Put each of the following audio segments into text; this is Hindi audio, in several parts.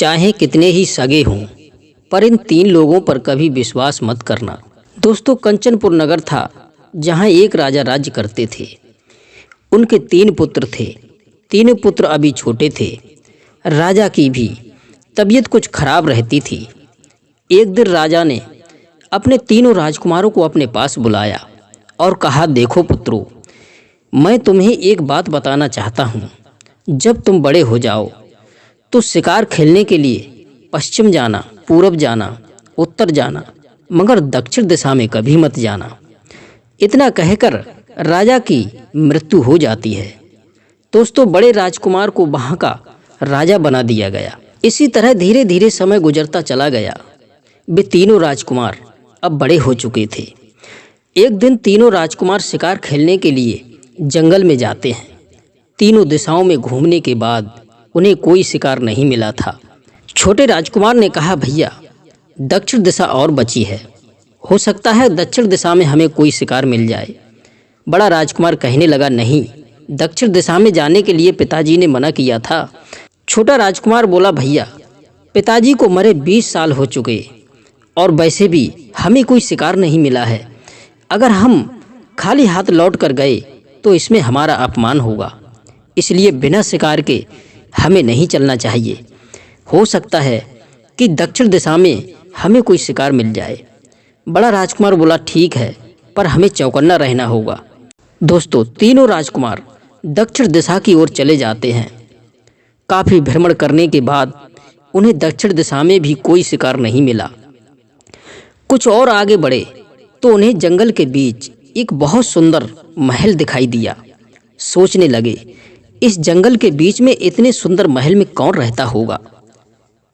चाहे कितने ही सगे हों, पर इन 3 लोगों पर कभी विश्वास मत करना। दोस्तों, कंचनपुर नगर था जहां एक राजा राज्य करते थे। उनके 3 पुत्र थे। तीनों पुत्र अभी छोटे थे। राजा की भी तबीयत कुछ खराब रहती थी। एक दिन राजा ने अपने तीनों राजकुमारों को अपने पास बुलाया और कहा, देखो पुत्रों, मैं तुम्हें एक बात बताना चाहता हूँ। जब तुम बड़े हो जाओ तो शिकार खेलने के लिए पश्चिम जाना, पूरब जाना, उत्तर जाना, मगर दक्षिण दिशा में कभी मत जाना। इतना कहकर राजा की मृत्यु हो जाती है। दोस्तों, बड़े राजकुमार को वहाँ का राजा बना दिया गया। इसी तरह धीरे धीरे समय गुजरता चला गया। वे तीनों राजकुमार अब बड़े हो चुके थे। एक दिन तीनों राजकुमार शिकार खेलने के लिए जंगल में जाते हैं। तीनों दिशाओं में घूमने के बाद उन्हें कोई शिकार नहीं मिला था। छोटे राजकुमार ने कहा, भैया, दक्षिण दिशा और बची है, हो सकता है दक्षिण दिशा में हमें कोई शिकार मिल जाए। बड़ा राजकुमार कहने लगा, नहीं, दक्षिण दिशा में जाने के लिए पिताजी ने मना किया था। छोटा राजकुमार बोला, भैया, पिताजी को मरे 20 साल हो चुके और वैसे भी हमें कोई शिकार नहीं मिला है। अगर हम खाली हाथ लौट कर गए तो इसमें हमारा अपमान होगा, इसलिए बिना शिकार के हमें नहीं चलना चाहिए। हो सकता है कि दक्षिण दिशा में हमें कोई शिकार मिल जाए। बड़ा राजकुमार बोला, ठीक है, पर हमें चौकन्ना रहना होगा। दोस्तों, तीनों राजकुमार दक्षिण दिशा की ओर चले जाते हैं। काफ़ी भ्रमण करने के बाद उन्हें दक्षिण दिशा में भी कोई शिकार नहीं मिला। कुछ और आगे बढ़े तो उन्हें जंगल के बीच एक बहुत सुंदर महल दिखाई दिया। सोचने लगे, इस जंगल के बीच में इतने सुंदर महल में कौन रहता होगा।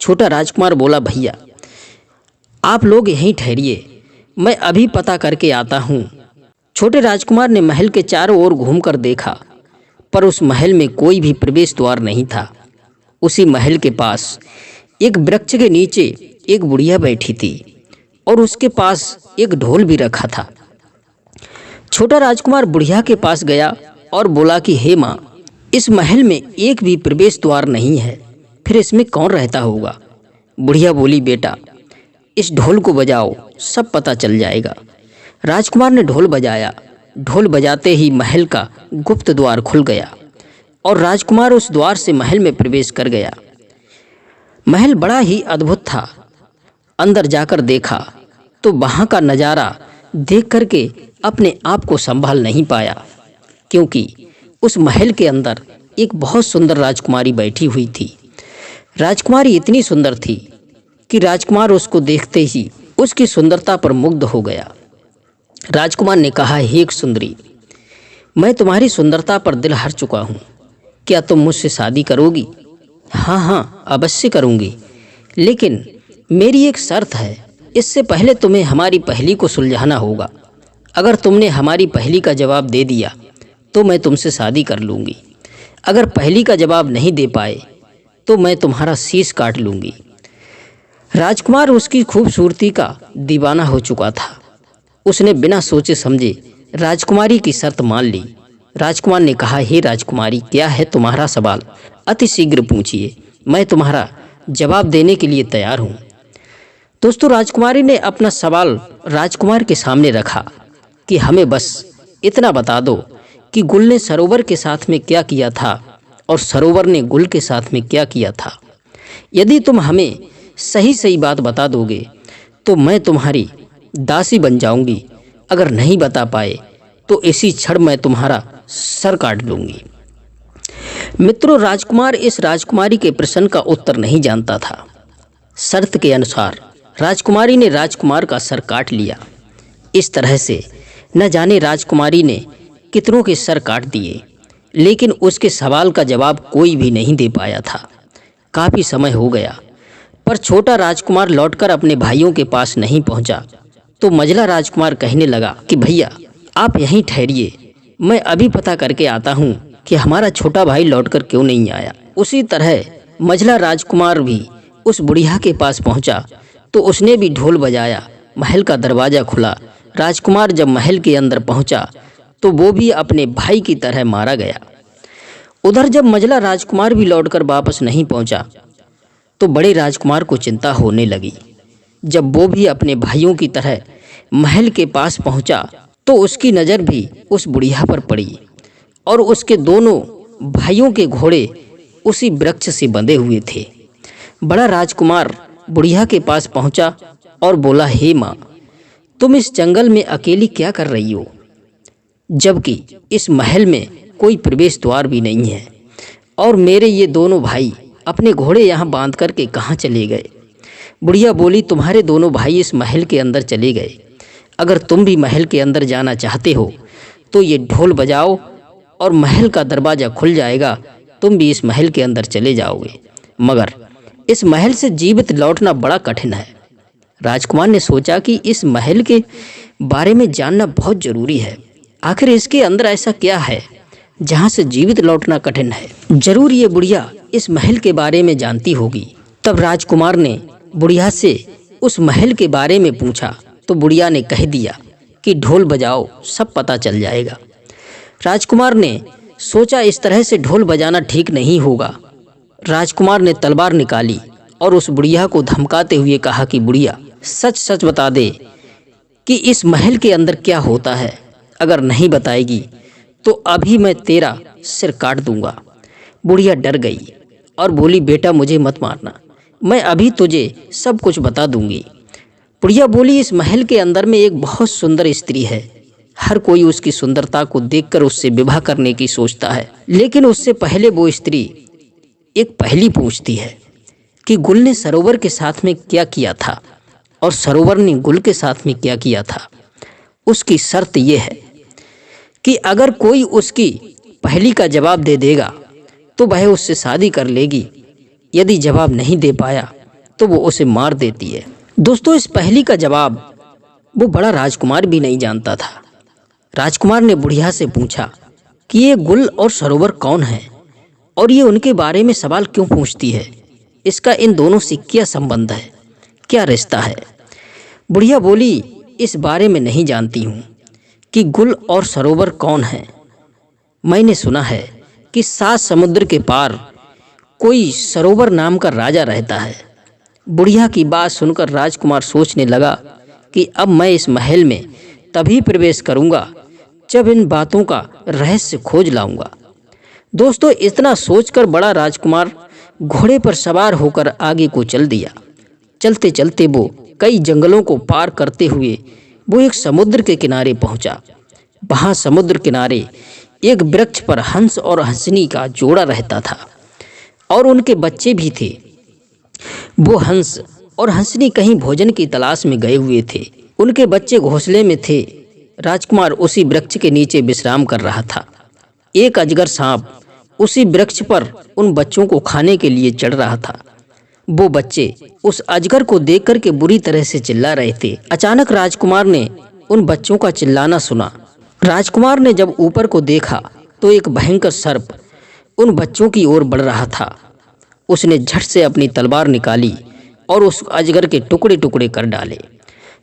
छोटा राजकुमार बोला, भैया, आप लोग यहीं ठहरिए, मैं अभी पता करके आता हूँ। छोटे राजकुमार ने महल के चारों ओर घूमकर देखा, पर उस महल में कोई भी प्रवेश द्वार नहीं था। उसी महल के पास एक वृक्ष के नीचे एक बुढ़िया बैठी थी और उसके पास एक ढोल भी रखा था। छोटा राजकुमार बुढ़िया के पास गया और बोला कि हे माँ, इस महल में एक भी प्रवेश द्वार नहीं है, फिर इसमें कौन रहता होगा। बुढ़िया बोली, बेटा, इस ढोल को बजाओ, सब पता चल जाएगा। राजकुमार ने ढोल बजाया। ढोल बजाते ही महल का गुप्त द्वार खुल गया और राजकुमार उस द्वार से महल में प्रवेश कर गया। महल बड़ा ही अद्भुत था। अंदर जाकर देखा तो वहाँ का नज़ारा देख करके अपने आप को संभाल नहीं पाया, क्योंकि उस महल के अंदर एक बहुत सुंदर राजकुमारी बैठी हुई थी। राजकुमारी इतनी सुंदर थी कि राजकुमार उसको देखते ही उसकी सुंदरता पर मुग्ध हो गया। राजकुमार ने कहा, हे सुंदरी, मैं तुम्हारी सुंदरता पर दिल हार चुका हूँ, क्या तुम मुझसे शादी करोगी। हाँ हाँ, अवश्य करूँगी, लेकिन मेरी एक शर्त है। इससे पहले तुम्हें हमारी पहेली को सुलझाना होगा। अगर तुमने हमारी पहेली का जवाब दे दिया तो मैं तुमसे शादी कर लूँगी। अगर पहेली का जवाब नहीं दे पाए तो मैं तुम्हारा शीश काट लूँगी। राजकुमार उसकी खूबसूरती का दीवाना हो चुका था। उसने बिना सोचे समझे राजकुमारी की शर्त मान ली। राजकुमार ने कहा, हे राजकुमारी, क्या है तुम्हारा सवाल, अति शीघ्र पूछिए, मैं तुम्हारा जवाब देने के लिए तैयार हूँ। दोस्तों, राजकुमारी ने अपना सवाल राजकुमार के सामने रखा कि हमें बस इतना बता दो कि गुल ने सरोवर के साथ में क्या किया था और सरोवर ने गुल के साथ में क्या किया था। यदि तुम हमें सही सही बात बता दोगे तो मैं तुम्हारी दासी बन जाऊंगी। अगर नहीं बता पाए तो इसी क्षण मैं तुम्हारा सर काट लूँगी। मित्रों, राजकुमार इस राजकुमारी के प्रश्न का उत्तर नहीं जानता था। शर्त के अनुसार राजकुमारी ने राजकुमार का सर काट लिया। इस तरह से न जाने राजकुमारी ने कितनों के सर काट दिए, लेकिन उसके सवाल का जवाब कोई भी नहीं दे पाया था। काफ़ी समय हो गया, पर छोटा राजकुमार लौटकर अपने भाइयों के पास नहीं पहुंचा। तो मझला राजकुमार कहने लगा कि भैया, आप यहीं ठहरिए, मैं अभी पता करके आता हूँ कि हमारा छोटा भाई लौटकर क्यों नहीं आया। उसी तरह मझला राजकुमार भी उस बुढ़िया के पास पहुंचा तो उसने भी ढोल बजाया। महल का दरवाज़ा खुला। राजकुमार जब महल के अंदर पहुंचा तो वो भी अपने भाई की तरह मारा गया। उधर जब मझला राजकुमार भी लौटकर वापस नहीं पहुंचा तो बड़े राजकुमार को चिंता होने लगी। जब वो भी अपने भाइयों की तरह महल के पास पहुंचा तो उसकी नज़र भी उस बुढ़िया पर पड़ी और उसके दोनों भाइयों के घोड़े उसी वृक्ष से बंधे हुए थे। बड़ा राजकुमार बुढ़िया के पास पहुंचा और बोला, हे माँ, तुम इस जंगल में अकेली क्या कर रही हो, जबकि इस महल में कोई प्रवेश द्वार भी नहीं है और मेरे ये दोनों भाई अपने घोड़े यहाँ बांध करके कहाँ चले गए। बुढ़िया बोली, तुम्हारे दोनों भाई इस महल के अंदर चले गए। अगर तुम भी महल के अंदर जाना चाहते हो तो ये ढोल बजाओ और महल का दरवाज़ा खुल जाएगा, तुम भी इस महल के अंदर चले जाओगे। मगर इस महल से जीवित लौटना बड़ा कठिन है। राजकुमार ने सोचा कि इस महल के बारे में जानना बहुत ज़रूरी है। आखिर इसके अंदर ऐसा क्या है जहाँ से जीवित लौटना कठिन है। जरूर ये बुढ़िया इस महल के बारे में जानती होगी। तब राजकुमार ने बुढ़िया से उस महल के बारे में पूछा तो बुढ़िया ने कह दिया कि ढोल बजाओ, सब पता चल जाएगा। राजकुमार ने सोचा इस तरह से ढोल बजाना ठीक नहीं होगा। राजकुमार ने तलवार निकाली और उस बुढ़िया को धमकाते हुए कहा कि बुढ़िया, सच सच बता दे कि इस महल के अंदर क्या होता है। अगर नहीं बताएगी तो अभी मैं तेरा सिर काट दूंगा। बुढ़िया डर गई और बोली, बेटा मुझे मत मारना, मैं अभी तुझे सब कुछ बता दूंगी। बुढ़िया बोली, इस महल के अंदर में एक बहुत सुंदर स्त्री है। हर कोई उसकी सुंदरता को देखकर उससे विवाह करने की सोचता है, लेकिन उससे पहले वो स्त्री एक पहेली पूछती है कि गुल ने सरोवर के साथ में क्या किया था और सरोवर ने गुल के साथ में क्या किया था। उसकी शर्त यह है कि अगर कोई उसकी पहेली का जवाब दे देगा तो वह उससे शादी कर लेगी, यदि जवाब नहीं दे पाया तो वो उसे मार देती है। दोस्तों, इस पहेली का जवाब वो बड़ा राजकुमार भी नहीं जानता था। राजकुमार ने बुढ़िया से पूछा कि ये गुल और सरोवर कौन है और ये उनके बारे में सवाल क्यों पूछती है, इसका इन दोनों से क्या संबंध है, क्या रिश्ता है। बुढ़िया बोली, इस बारे में नहीं जानती हूँ कि गुल और सरोवर कौन है। मैंने सुना है कि 7 समुद्र के पार कोई सरोवर नाम का राजा रहता है। बुढ़िया की बात सुनकर राजकुमार सोचने लगा कि अब मैं इस महल में तभी प्रवेश करूंगा जब इन बातों का रहस्य खोज लाऊंगा। दोस्तों, इतना सोचकर बड़ा राजकुमार घोड़े पर सवार होकर आगे को चल दिया। चलते चलते वो कई जंगलों को पार करते हुए वो एक समुद्र के किनारे पहुंचा। वहां समुद्र किनारे एक वृक्ष पर हंस और हंसनी का जोड़ा रहता था और उनके बच्चे भी थे। वो हंस और हंसनी कहीं भोजन की तलाश में गए हुए थे। उनके बच्चे घोंसले में थे। राजकुमार उसी वृक्ष के नीचे विश्राम कर रहा था। एक अजगर सांप उसी वृक्ष पर उन बच्चों को खाने के लिए चढ़ रहा था। वो बच्चे उस अजगर को देख कर के बुरी तरह से चिल्ला रहे थे। अचानक राजकुमार ने उन बच्चों का चिल्लाना सुना। राजकुमार ने जब ऊपर को देखा तो एक भयंकर सर्प उन बच्चों की ओर बढ़ रहा था। उसने झट से अपनी तलवार निकाली और उस अजगर के टुकड़े टुकड़े कर डाले।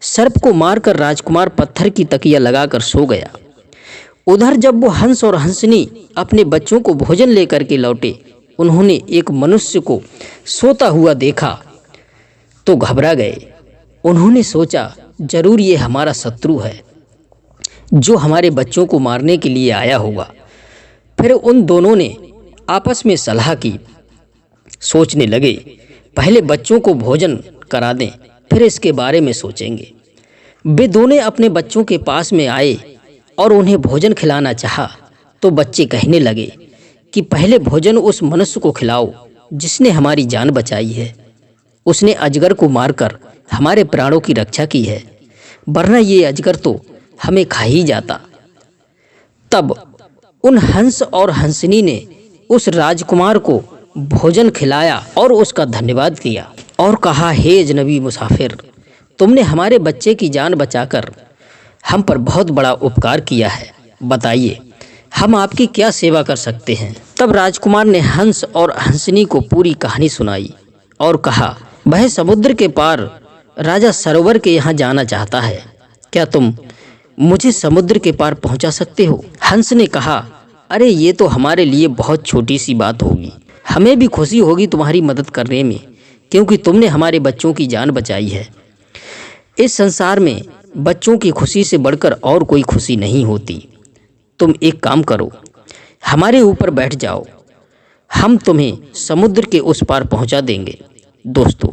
सर्प को मारकर राजकुमार पत्थर की तकिया लगाकर सो गया। उधर जब वो हंस और हंसनी अपने बच्चों को भोजन लेकर के लौटे, उन्होंने एक मनुष्य को सोता हुआ देखा तो घबरा गए। उन्होंने सोचा, जरूर ये हमारा शत्रु है जो हमारे बच्चों को मारने के लिए आया होगा। फिर उन दोनों ने आपस में सलाह की। सोचने लगे, पहले बच्चों को भोजन करा दें, फिर इसके बारे में सोचेंगे। वे दोनों अपने बच्चों के पास में आए और उन्हें भोजन खिलाना चाहा तो बच्चे कहने लगे कि पहले भोजन उस मनुष्य को खिलाओ जिसने हमारी जान बचाई है। उसने अजगर को मारकर हमारे प्राणों की रक्षा की है, वरना ये अजगर तो हमें खा ही जाता। तब उन हंस और हंसनी ने उस राजकुमार को भोजन खिलाया और उसका धन्यवाद किया और कहा, हे अजनबी मुसाफिर, तुमने हमारे बच्चे की जान बचाकर हम पर बहुत बड़ा उपकार किया है। बताइए, हम आपकी क्या सेवा कर सकते हैं। तब राजकुमार ने हंस और हंसनी को पूरी कहानी सुनाई और कहा, वह समुद्र के पार राजा सरोवर के यहाँ जाना चाहता है। क्या तुम मुझे समुद्र के पार पहुँचा सकते हो। हंस ने कहा, अरे ये तो हमारे लिए बहुत छोटी सी बात होगी, हमें भी खुशी होगी तुम्हारी मदद करने में, क्योंकि तुमने हमारे बच्चों की जान बचाई है। इस संसार में बच्चों की खुशी से बढ़कर और कोई खुशी नहीं होती। तुम एक काम करो, हमारे ऊपर बैठ जाओ, हम तुम्हें समुद्र के उस पार पहुंचा देंगे। दोस्तों,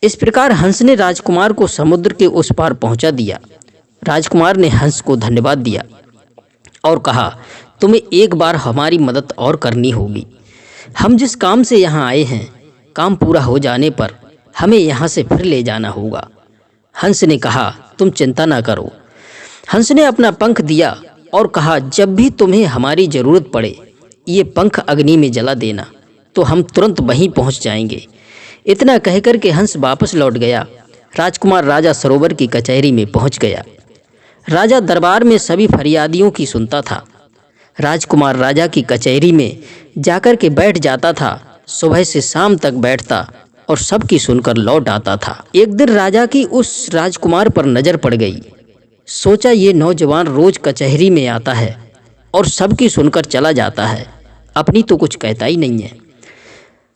इस प्रकार हंस ने राजकुमार को समुद्र के उस पार पहुंचा दिया। राजकुमार ने हंस को धन्यवाद दिया और कहा, तुम्हें एक बार हमारी मदद और करनी होगी। हम जिस काम से यहाँ आए हैं, काम पूरा हो जाने पर हमें यहाँ से फिर ले जाना होगा। हंस ने कहा, तुम चिंता ना करो। हंस ने अपना पंख दिया और कहा, जब भी तुम्हें हमारी ज़रूरत पड़े ये पंख अग्नि में जला देना, तो हम तुरंत वहीं पहुँच जाएंगे। इतना कहकर के हंस वापस लौट गया। राजकुमार राजा सरोवर की कचहरी में पहुँच गया। राजा दरबार में सभी फरियादियों की सुनता था। राजकुमार राजा की कचहरी में जाकर के बैठ जाता था। सुबह से शाम तक बैठता और सबकी सुनकर लौट आता था। एक दिन राजा की उस राजकुमार पर नज़र पड़ गई। सोचा, ये नौजवान रोज कचहरी में आता है और सबकी सुनकर चला जाता है, अपनी तो कुछ कहता ही नहीं है।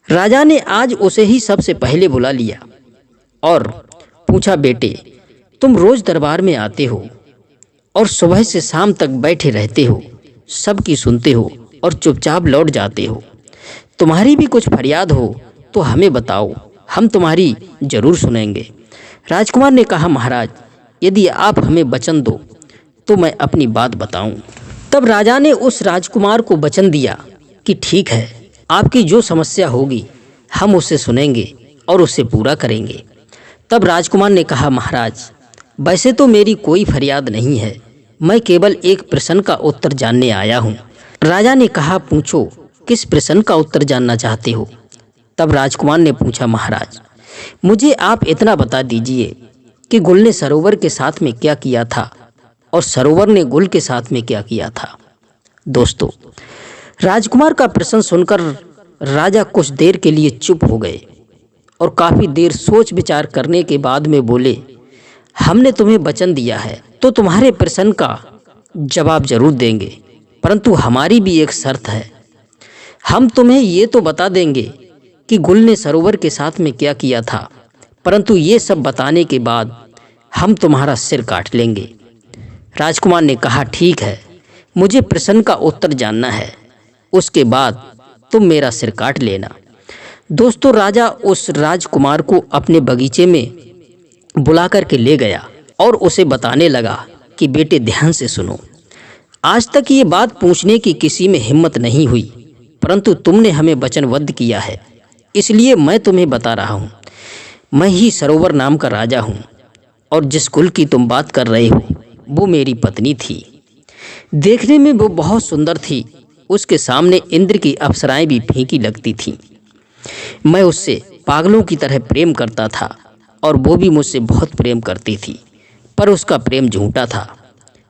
राजा ने आज उसे ही सबसे पहले बुला लिया और पूछा, बेटे, तुम रोज दरबार में आते हो और सुबह से शाम तक बैठे रहते हो, सबकी सुनते हो और चुपचाप लौट जाते हो। तुम्हारी भी कुछ फरियाद हो तो हमें बताओ, हम तुम्हारी जरूर सुनेंगे। राजकुमार ने कहा, महाराज, यदि आप हमें वचन दो तो मैं अपनी बात बताऊं। तब राजा ने उस राजकुमार को वचन दिया कि ठीक है, आपकी जो समस्या होगी हम उसे सुनेंगे और उसे पूरा करेंगे। तब राजकुमार ने कहा, महाराज, वैसे तो मेरी कोई फरियाद नहीं है, मैं केवल एक प्रश्न का उत्तर जानने आया हूँ। राजा ने कहा, पूछो, किस प्रश्न का उत्तर जानना चाहते हो? तब राजकुमार ने पूछा, महाराज, मुझे आप इतना बता दीजिए कि गुल ने सरोवर के साथ में क्या किया था और सरोवर ने गुल के साथ में क्या किया था। दोस्तों, राजकुमार का प्रश्न सुनकर राजा कुछ देर के लिए चुप हो गए और काफ़ी देर सोच विचार करने के बाद में बोले, हमने तुम्हें वचन दिया है तो तुम्हारे प्रश्न का जवाब जरूर देंगे, परंतु हमारी भी एक शर्त है। हम तुम्हें ये तो बता देंगे कि गुल ने सरोवर के साथ में क्या किया था, परंतु ये सब बताने के बाद हम तुम्हारा सिर काट लेंगे। राजकुमार ने कहा, ठीक है, मुझे प्रश्न का उत्तर जानना है, उसके बाद तुम मेरा सिर काट लेना। दोस्तों, राजा उस राजकुमार को अपने बगीचे में बुला करके ले गया और उसे बताने लगा कि बेटे, ध्यान से सुनो। आज तक ये बात पूछने की किसी में हिम्मत नहीं हुई, परंतु तुमने हमें वचनबद्ध किया है, इसलिए मैं तुम्हें बता रहा हूँ। मैं ही सरोवर नाम का राजा हूँ और जिस कुल की तुम बात कर रहे हो वो मेरी पत्नी थी। देखने में वो बहुत सुंदर थी, उसके सामने इंद्र की अप्सराएं भी फीकी लगती थीं। मैं उससे पागलों की तरह प्रेम करता था और वो भी मुझसे बहुत प्रेम करती थी, पर उसका प्रेम झूठा था।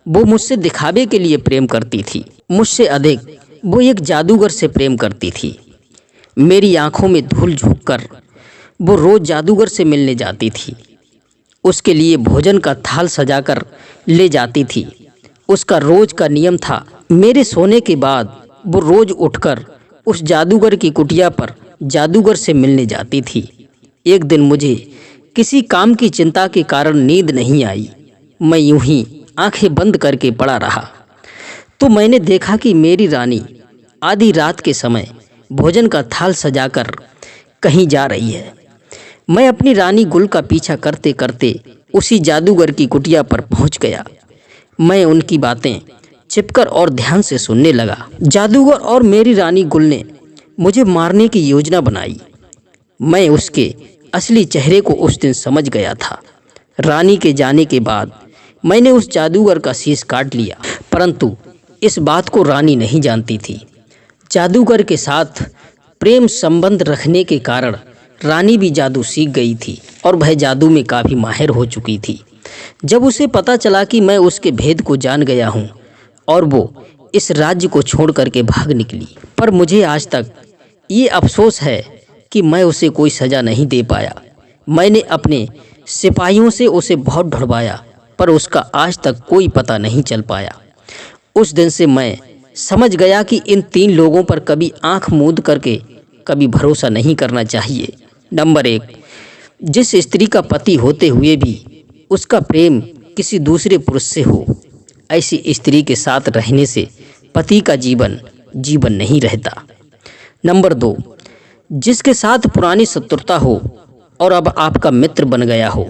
वो मुझसे दिखावे के लिए प्रेम करती थी। मुझसे अधिक वो एक जादूगर से प्रेम करती थी। मेरी आंखों में धूल झोंककर वो रोज जादूगर से मिलने जाती थी। उसके लिए भोजन का थाल सजाकर ले जाती थी। उसका रोज का नियम था, मेरे सोने के बाद वो रोज उठकर उस जादूगर की कुटिया पर जादूगर से मिलने जाती थी। एक दिन मुझे किसी काम की चिंता के कारण नींद नहीं आई। मैं यूं ही आंखें बंद करके पड़ा रहा तो मैंने देखा कि मेरी रानी आधी रात के समय भोजन का थाल सजाकर कहीं जा रही है। मैं अपनी रानी गुल का पीछा करते करते उसी जादूगर की कुटिया पर पहुंच गया। मैं उनकी बातें छिपकर और ध्यान से सुनने लगा। जादूगर और मेरी रानी गुल ने मुझे मारने की योजना बनाई। मैं उसके असली चेहरे को उस दिन समझ गया था। रानी के जाने के बाद मैंने उस जादूगर का शीश काट लिया, परंतु इस बात को रानी नहीं जानती थी। जादूगर के साथ प्रेम संबंध रखने के कारण रानी भी जादू सीख गई थी और वह जादू में काफ़ी माहिर हो चुकी थी। जब उसे पता चला कि मैं उसके भेद को जान गया हूँ और वो इस राज्य को छोड़ करके भाग निकली, पर मुझे आज तक ये अफसोस है कि मैं उसे कोई सज़ा नहीं दे पाया। मैंने अपने सिपाहियों से उसे बहुत ढूंढवाया, पर उसका आज तक कोई पता नहीं चल पाया। उस दिन से मैं समझ गया कि इन 3 लोगों पर कभी आंख मूंद करके कभी भरोसा नहीं करना चाहिए। नंबर 1, जिस स्त्री का पति होते हुए भी उसका प्रेम किसी दूसरे पुरुष से हो, ऐसी स्त्री के साथ रहने से पति का जीवन नहीं रहता। नंबर 2, जिसके साथ पुरानी शत्रुता हो और अब आपका मित्र बन गया हो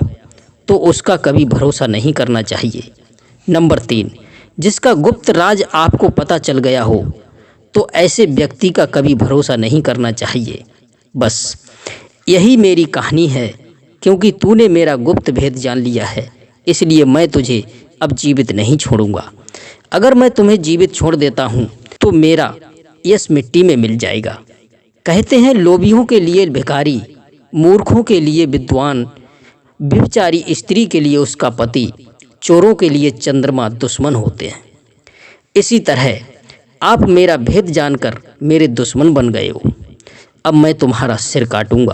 तो उसका कभी भरोसा नहीं करना चाहिए। नंबर 3, जिसका गुप्त राज आपको पता चल गया हो तो ऐसे व्यक्ति का कभी भरोसा नहीं करना चाहिए। बस यही मेरी कहानी है, क्योंकि तूने मेरा गुप्त भेद जान लिया है, इसलिए मैं तुझे अब जीवित नहीं छोड़ूंगा। अगर मैं तुम्हें जीवित छोड़ देता हूँ तो मेरा यश मिट्टी में मिल जाएगा। कहते हैं लोभियों के लिए भिखारी, मूर्खों के लिए विद्वान, व्यभिचारी स्त्री के लिए उसका पति, चोरों के लिए चंद्रमा दुश्मन होते हैं। इसी तरह आप मेरा भेद जानकर मेरे दुश्मन बन गए हो। अब मैं तुम्हारा सिर काटूंगा।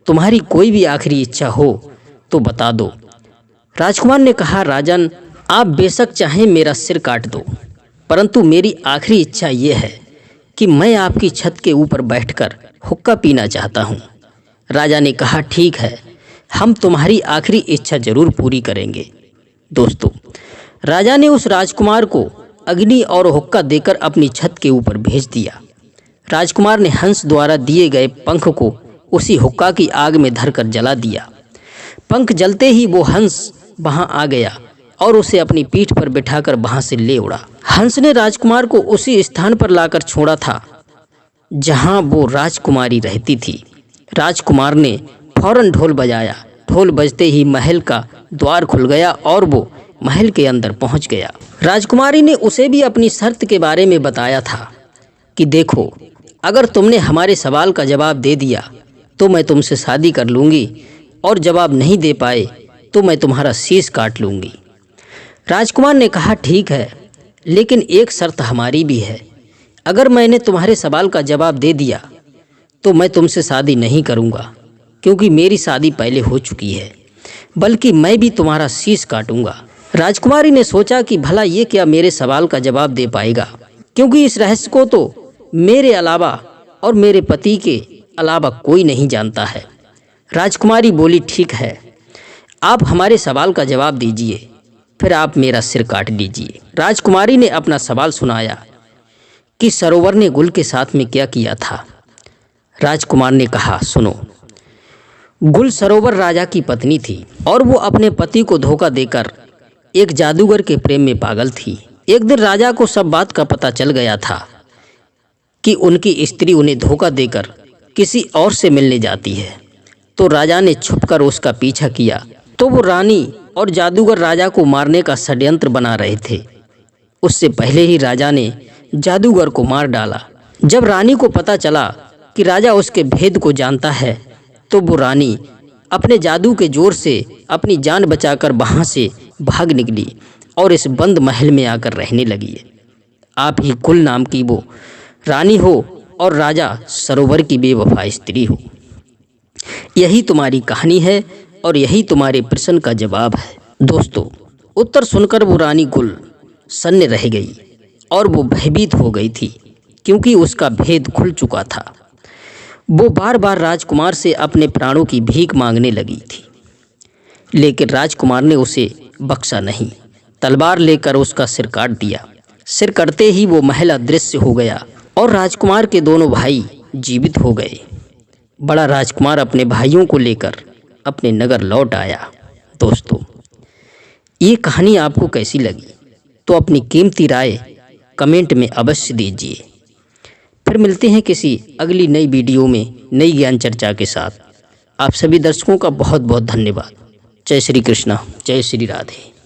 तुम्हारी कोई भी आखिरी इच्छा हो तो बता दो। राजकुमार ने कहा, राजन, आप बेशक चाहें मेरा सिर काट दो, परंतु मेरी आखिरी इच्छा ये है कि मैं आपकी छत के ऊपर बैठकर हुक्का पीना चाहता हूँ। राजा ने कहा, ठीक है, हम तुम्हारी आखिरी इच्छा जरूर पूरी करेंगे। दोस्तों, राजा ने उस राजकुमार को अग्नि और हुक्का देकर अपनी छत के ऊपर भेज दिया। राजकुमार ने हंस द्वारा दिए गए पंख को उसी हुक्का की आग में धरकर जला दिया। पंख जलते ही वो हंस वहां आ गया और उसे अपनी पीठ पर बिठाकर वहां से ले उड़ा। हंस ने राजकुमार को उसी स्थान पर लाकर छोड़ा था जहां वो राजकुमारी रहती थी। राजकुमार ने फौरन ढोल बजाया। ढोल बजते ही महल का द्वार खुल गया और वो महल के अंदर पहुंच गया। राजकुमारी ने उसे भी अपनी शर्त के बारे में बताया था कि देखो, अगर तुमने हमारे सवाल का जवाब दे दिया तो मैं तुमसे शादी कर लूँगी, और जवाब नहीं दे पाए तो मैं तुम्हारा शीश काट लूँगी। राजकुमार ने कहा, ठीक है, लेकिन एक शर्त हमारी भी है। अगर मैंने तुम्हारे सवाल का जवाब दे दिया तो मैं तुमसे शादी नहीं करूँगा, क्योंकि मेरी शादी पहले हो चुकी है, बल्कि मैं भी तुम्हारा शीश काटूँगा। राजकुमारी ने सोचा कि भला ये क्या मेरे सवाल का जवाब दे पाएगा, क्योंकि इस रहस्य को तो मेरे अलावा और मेरे पति के अलावा कोई नहीं जानता है। राजकुमारी बोली, ठीक है, आप हमारे सवाल का जवाब दीजिए, फिर आप मेरा सिर काट लीजिए। राजकुमारी ने अपना सवाल सुनाया कि सरोवर ने गुल के साथ में क्या किया था। राजकुमार ने कहा, सुनो, गुल सरोवर राजा की पत्नी थी और वो अपने पति को धोखा देकर एक जादूगर के प्रेम में पागल थी। एक दिन राजा को सब बात का पता चल गया था कि उनकी स्त्री उन्हें धोखा देकर किसी और से मिलने जाती है, तो राजा ने छुपकर उसका पीछा किया। तो वो रानी और जादूगर राजा को मारने का षड्यंत्र बना रहे थे। उससे पहले ही राजा ने जादूगर को मार डाला। जब रानी को पता चला कि राजा उसके भेद को जानता है तो वो रानी अपने जादू के जोर से अपनी जान बचाकर वहाँ से भाग निकली और इस बंद महल में आकर रहने लगी। आप ही गुल नाम की वो रानी हो और राजा सरोवर की बेवफा स्त्री हो। यही तुम्हारी कहानी है और यही तुम्हारे प्रश्न का जवाब है। दोस्तों, उत्तर सुनकर वो रानी गुल सन्न रह गई और वो भयभीत हो गई थी, क्योंकि उसका भेद खुल चुका था। वो बार बार राजकुमार से अपने प्राणों की भीख मांगने लगी थी, लेकिन राजकुमार ने उसे बख्शा नहीं। तलवार लेकर उसका सिर काट दिया। सिर कटते ही वो महल अदृश्य हो गया और राजकुमार के दोनों भाई जीवित हो गए। बड़ा राजकुमार अपने भाइयों को लेकर अपने नगर लौट आया। दोस्तों, ये कहानी आपको कैसी लगी तो अपनी कीमती राय कमेंट में अवश्य दीजिए। फिर मिलते हैं किसी अगली नई वीडियो में नई ज्ञान चर्चा के साथ। आप सभी दर्शकों का बहुत बहुत धन्यवाद। जय श्री कृष्णा, जय श्री राधे।